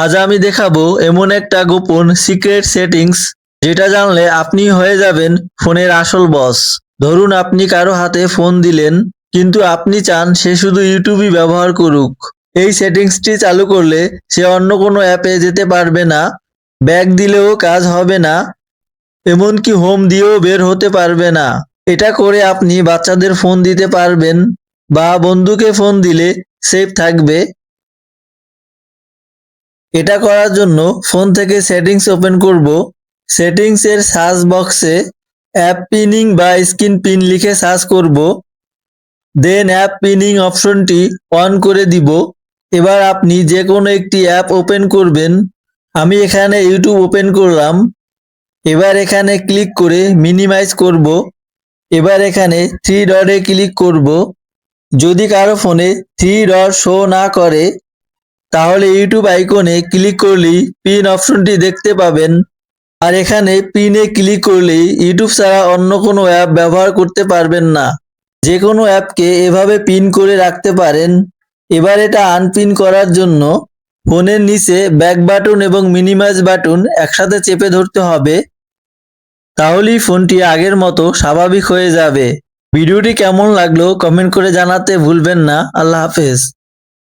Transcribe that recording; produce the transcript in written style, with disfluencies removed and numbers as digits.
আজ আমি দেখাবো এমন একটা গোপন সিক্রেট সেটিংস যেটা জানলে আপনি হয়ে যাবেন ফোনের আসল বস। ধরুন আপনি কারো হাতে ফোন দিলেন, কিন্তু আপনি চান সে শুধু ইউটিউবই ব্যবহার করুক। এই সেটিংসটি চালু করলে সে অন্য কোনো অ্যাপে যেতে পারবে না, ব্যাক দিলেও কাজ হবে না, এমনকি হোম দিয়েও বের হতে পারবে না। এটা করে আপনি বাচ্চাদের ফোন দিতে পারবেন বা বন্ধুকে ফোন দিলে সেফ থাকবে। এটা করার জন্য ফোন থেকে সেটিংস ওপেন করব। সেটিংস এর সার্চ বক্সে অ্যাপ পিনিং বা স্ক্রিন পিন লিখে সার্চ করব। দেন অ্যাপ পিনিং অপশনটি অন করে দিব। এবার আপনি যে কোনো একটি অ্যাপ ওপেন করবেন। আমি এখানে ইউটিউব ওপেন করলাম। এবার এখানে ক্লিক করে মিনিমাইজ করব। এবার এখানে থ্রি ডটে ক্লিক করব। যদি কারো ফোনে থ্রি ডট শো না করে, তাহলে ইউটিউব আইকনে ক্লিক করলেই পিন অপশনটি দেখতে পাবেন। আর এখানে পিনে ক্লিক করলেই ইউটিউব ছাড়া অন্য কোনো অ্যাপ ব্যবহার করতে পারবেন না। যে কোনো অ্যাপকে এভাবে পিন করে রাখতে পারেন। এবার এটা আনপিন করার জন্য ফোনের নিচে ব্যাক বাটন এবং মিনিমাইজ বাটন একসাথে চেপে ধরতে হবে। তাহলেই ফোনটি আগের মতো স্বাভাবিক হয়ে যাবে। ভিডিওটি কেমন লাগলো কমেন্ট করে জানাতে ভুলবেন না। আল্লাহ হাফেজ।